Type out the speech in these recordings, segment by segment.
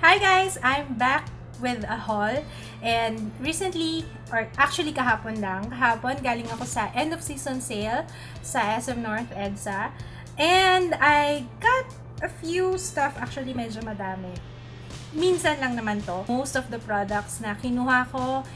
Hi guys! I'm back with a haul and recently, or actually kahapon galing ako sa end of season sale sa SM North EDSA and I got a few stuff, actually medyo madami. Minsan lang naman to. Most of the products na kinuha ko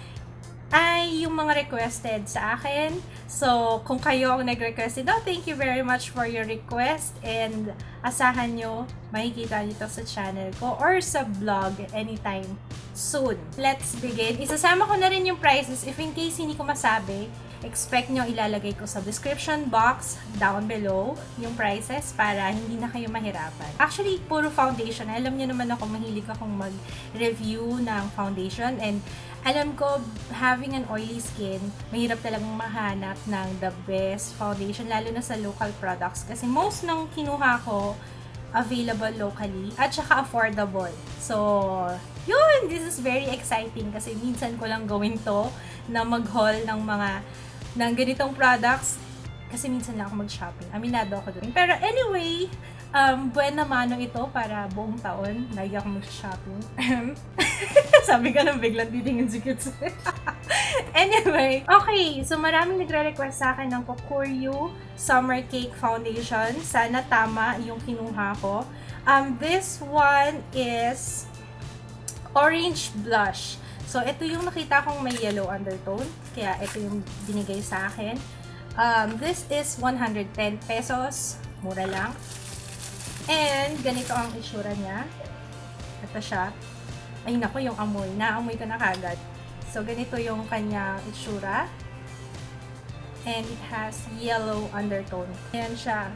ay yung mga requested sa akin. So, kung kayo ang nag-request ito, thank you very much for your request and asahan nyo, makikita nyo ito sa channel ko or sa vlog anytime soon. Let's begin. Isasama ko na rin yung prices if in case hindi ko masabi. Expect nyo ilalagay ko sa description box down below yung prices para hindi na kayo mahirapan. Actually, puro foundation. Alam nyo naman ako, mahilig akong mag-review ng foundation and alam ko, having an oily skin, mahirap talagang mahanap ng the best foundation, lalo na sa local products. Kasi most ng kinuha ko, available locally at saka affordable. So, yun! This is very exciting kasi minsan ko lang gawin to na mag-haul ng ganitong products kasi minsan lang ako mag-shopping. Aminado ako dun. Pero anyway, buena mano ito para buong taon lagi ako mag-shopping. Sabi ka nang biglang titingin si Kids. Anyway, okay. So, maraming nagre-request sa akin ng Kokuryu Summer Cake Foundation. Sana tama yung kinuha ko. This one is orange blush. So, ito yung nakita kong may yellow undertone. Kaya, ito yung binigay sa akin. This is 110 pesos. Mura lang. And, ganito ang itsura niya. Ito siya. Ay, naku, yung amoy. Naamoy ko na kagad. So, ganito yung kanyang itsura. And, it has yellow undertone. Ayan siya.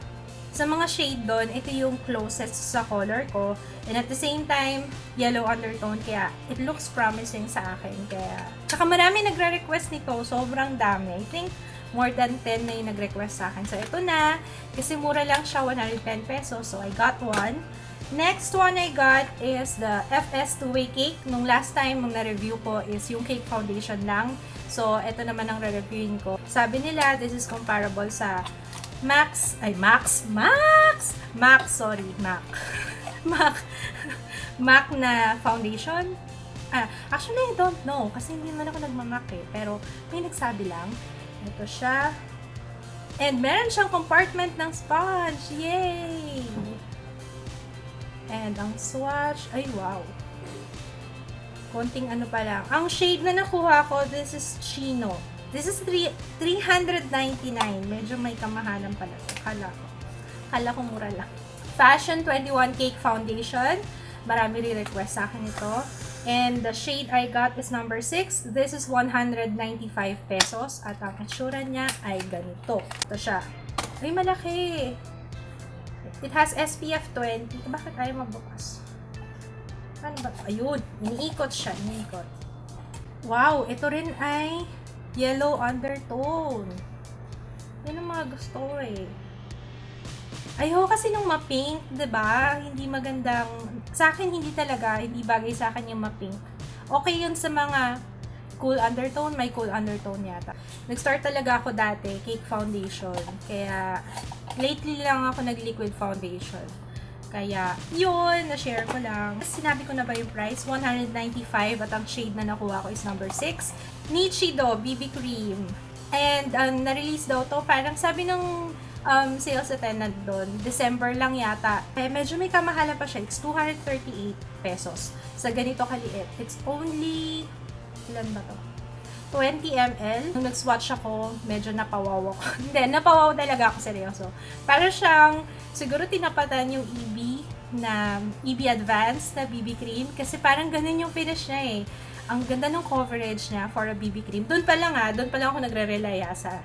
Sa mga shade doon, ito yung closest sa color ko. And at the same time, yellow undertone. Kaya, it looks promising sa akin. Kaya, tsaka marami nagre-request nito. Sobrang dami. I think, more than 10 na yung nag-request sa akin. So, ito na. Kasi mura lang siya, 110 pesos. So, I got one. Next one I got is the FS Two-Way Cake. Nung last time, nung na-review ko is yung cake foundation lang. So, ito naman ang re-reviewin ko. Sabi nila, this is comparable sa Mac, Mac na foundation. Actually, I don't know. Kasi hindi naman ako nagmamac eh. Pero, may nagsabi lang. Ito siya. And meron siyang compartment ng sponge. Yay! And ang swatch, ay wow. Konting ano pa lang. Ang shade na nakuha ko, this is Chino. This is 399. Medyo may kamahalan pala ito. Kala ko mura lang. Fashion 21 Cake Foundation. Marami rin-request sa akin ito. And the shade I got is number 6. This is 195 pesos. At ang itsura niya ay ganito. Ito siya. Ay, malaki. It has SPF 20. Bakit ayaw mabukas? Ano ba? Ayun. Iniikot siya. Iniikot. Wow. Ito rin ay yellow undertone. Yan ang mga gusto ko eh. Ayoko kasi nung ma-pink, diba? Hindi magandang, sa akin hindi talaga, hindi bagay sa akin yung ma-pink. Okay yun sa mga cool undertone, may cool undertone yata. Nag-start talaga ako dati, cake foundation. Kaya, lately lang ako nag-liquid foundation. Kaya, yun, na-share ko lang. Sinabi ko na ba yung price? 195 at ang shade na nakuha ko is number 6. Nichido BB Cream. And, na-release daw to. Parang sabi ng sales attendant doon, December lang yata. Kaya medyo may kamahala pa siya. It's 238 pesos. Sa ganito kaliit. It's only, ilan ba to? 20 ml. Nung nag-swatch ako, medyo napawaw ako. Hindi, napawaw talaga ako, seryoso. Para siyang, siguro tinapatan yung EB Advanced na BB cream. Kasi parang ganun yung finish niya eh. Ang ganda ng coverage niya for a BB cream. Doon pa lang ako nagre-relaya sa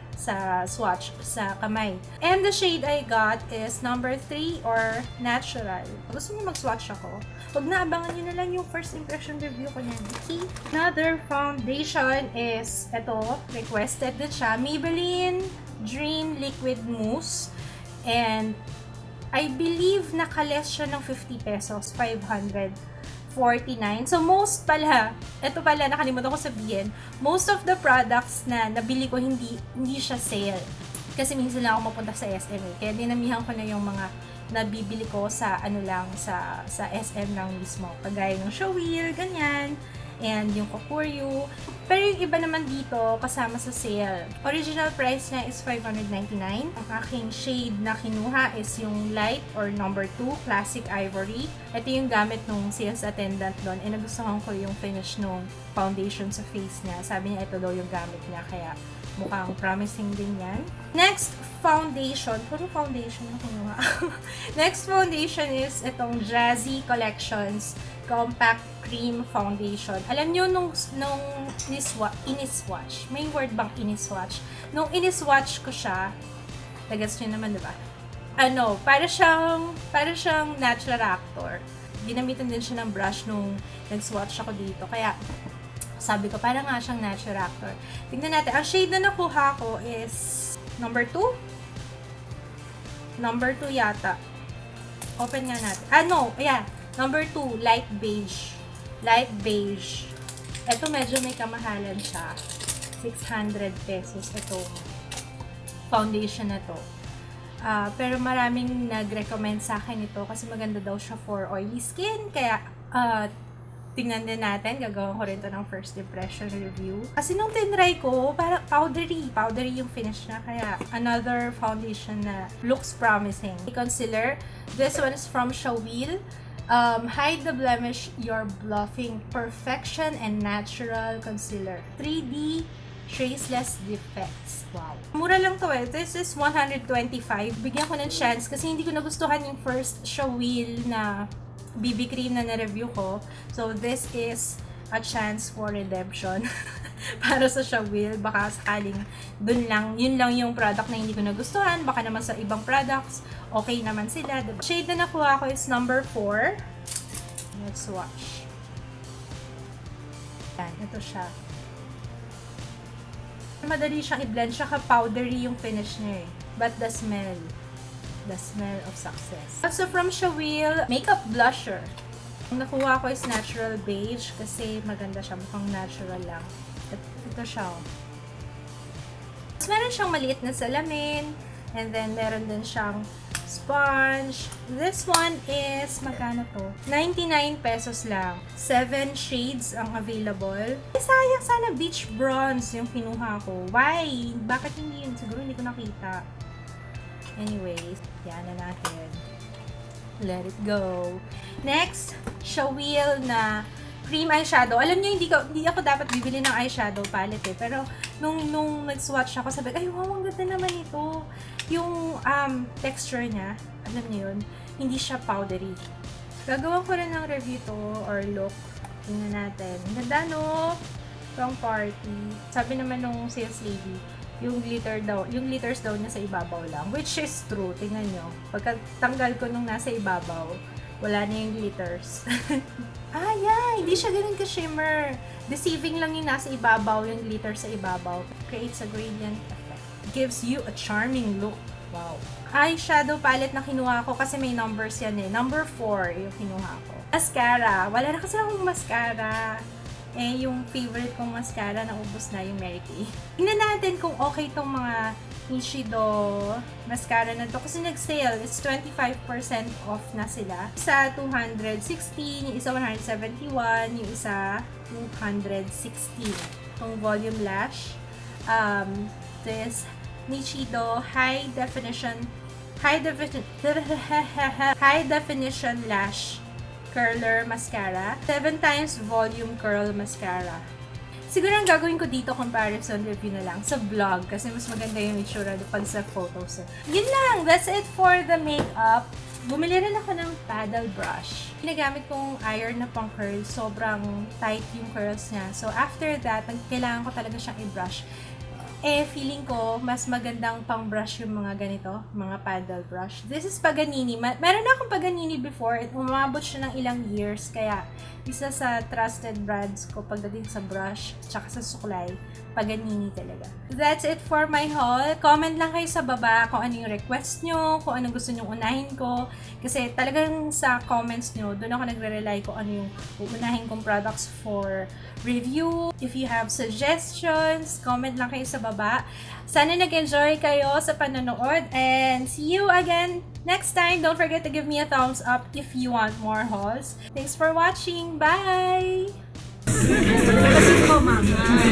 swatch, sa kamay. And the shade I got is number 3 or natural. Gusto niyo mag-swatch ako? Huwag na, abangan niyo na lang yung first impression review ko niyan. Okay? Another foundation is, ito, requested din siya. Maybelline Dream Liquid Mousse. And, I believe nakaless siya ng 50 pesos, 549. So, most pala, ito pala, nakalimutan ko sabihin, most of the products na nabili ko, hindi siya sale. Kasi minsan lang ako mapunta sa SM eh. Kaya dinamihan ko na yung mga nabibili ko sa sa SM lang mismo. Kagaya ng Showwheel, ganyan. And yung Kokuryu. Pero yung iba naman dito, kasama sa sale. Original price niya is $599. Ang aking shade na kinuha is yung light or number 2, classic ivory. Ito yung gamit nung sales attendant doon. E nagustuhan ko yung finish nung foundation sa face niya. Sabi niya ito daw yung gamit niya. Kaya mukhang promising din yan. Next foundation. Puro foundation na kinuha. Next foundation is itong Jazzy Collections Compact Cream Foundation. Alam nyo, nung ini-swatch, may word bang ini-swatch? Nung ini-swatch ko siya, nagets nyo naman, diba? Para siyang natural actor. Ginamitan din siya ng brush nung nag-swatch ako dito. Kaya, sabi ko, parang nga siyang natural actor. Tignan natin. Ang shade na nakuha ko is number 2? Number 2 yata. Open nga natin. Ayan. Number 2, light beige. Light beige. Ito medyo may kamahalan siya. 600 pesos itong foundation na to. Pero maraming nag-recommend sa akin ito kasi maganda daw siya for oily skin. Kaya, tingnan din natin. Gagawin ko rin ito ng first impression review. Kasi nung tinry ko, parang powdery yung finish na. Kaya, another foundation na looks promising. Concealer. This one is from Showwheel. Hide the blemish, you're bluffing. Perfection and natural concealer. 3D traceless defects. Wow. Mura lang to eh. This is 125. Bigyan ko ng chance kasi hindi ko nagustuhan yung first Showwheel na BB cream na na-review ko. So, this is a chance for redemption para sa Showwheel. Baka sakaling yun lang yung product na hindi ko nagustuhan. Baka naman sa ibang products, okay naman sila. The shade na nakuha ko is number 4. Let's swatch. Yan, ito siya. Madali siyang i-blend. Siya ka-powdery yung finish niya eh. But the smell of success. Also from Showwheel, makeup blusher. Ang nakuha ko is natural beige kasi maganda siya. Mukhang natural lang. Ito siya. Tapos meron siyang maliit na salamin. And then meron din siyang sponge. This one is, magkano to? 99 pesos lang. 7 shades ang available. Sayang, sana beach bronze yung kinuha ko. Why? Bakit hindi yun? Siguro hindi ko nakita. Anyways, yan na natin. Let it go. Next, Showwheel na cream eyeshadow. Alam niyo, hindi ako dapat bibili ng eyeshadow palette eh. Pero, nung nag-swatch ako, sabi, ay, wow, ang ganda naman ito. Yung texture niya, alam niyo yun, hindi siya powdery. Gagawa ko rin ng review to or look. Tingnan natin. Ganda, no? Pang party. Sabi naman nung sales lady, yung glitters daw niya sa ibabaw lang. Which is true. Tingnan nyo. Pagkatanggal ko nung nasa ibabaw, wala na yung glitters. Yeah! Hindi siya ganun ka-shimmer. Deceiving lang yung nasa ibabaw, yung glitter sa ibabaw. Creates a gradient effect. Gives you a charming look. Wow. Eyeshadow palette na kinuha ko kasi may numbers yan eh. Number 4 yung kinuha ko. Mascara. Wala na kasi akong mascara. Yung favorite kong mascara, naubos na yung Mary Kay. Tingnan natin kung okay tong mga Nishido mascara na to. Kasi nag-sale. It's 25% off na sila. Isa, 216. Yung isa, 171. Yung isa, 216. Itong volume lash. This Nishido High Definition Lash Curler Mascara. 7 times Volume Curl Mascara. Siguro ang gagawin ko dito, comparison review na lang sa vlog kasi mas maganda yung itsura pag sa photos. Yun lang! That's it for the makeup. Bumili rin ako ng paddle brush. Ginagamit kong iron na pang curl. Sobrang tight yung curls niya. So after that, kailangan ko talaga siyang i-brush. Feeling ko, mas magandang pang-brush yung mga ganito, mga paddle brush. This is Paganini. Meron na akong Paganini before. Umabot siya ng ilang years. Kaya, isa sa trusted brands ko pagdating sa brush, tsaka sa suklay. Paganini talaga. That's it for my haul. Comment lang kayo sa baba kung ano yung request nyo, kung anong gusto nyo unahin ko. Kasi talagang sa comments nyo, doon ako nagre-rely kung ano yung uunahin kong products for review. If you have suggestions, comment lang kayo sa baba. Sana nag-enjoy kayo sa panonood and see you again next time. Don't forget to give me a thumbs up if you want more hauls. Thanks for watching. Bye! Kasi po, mama.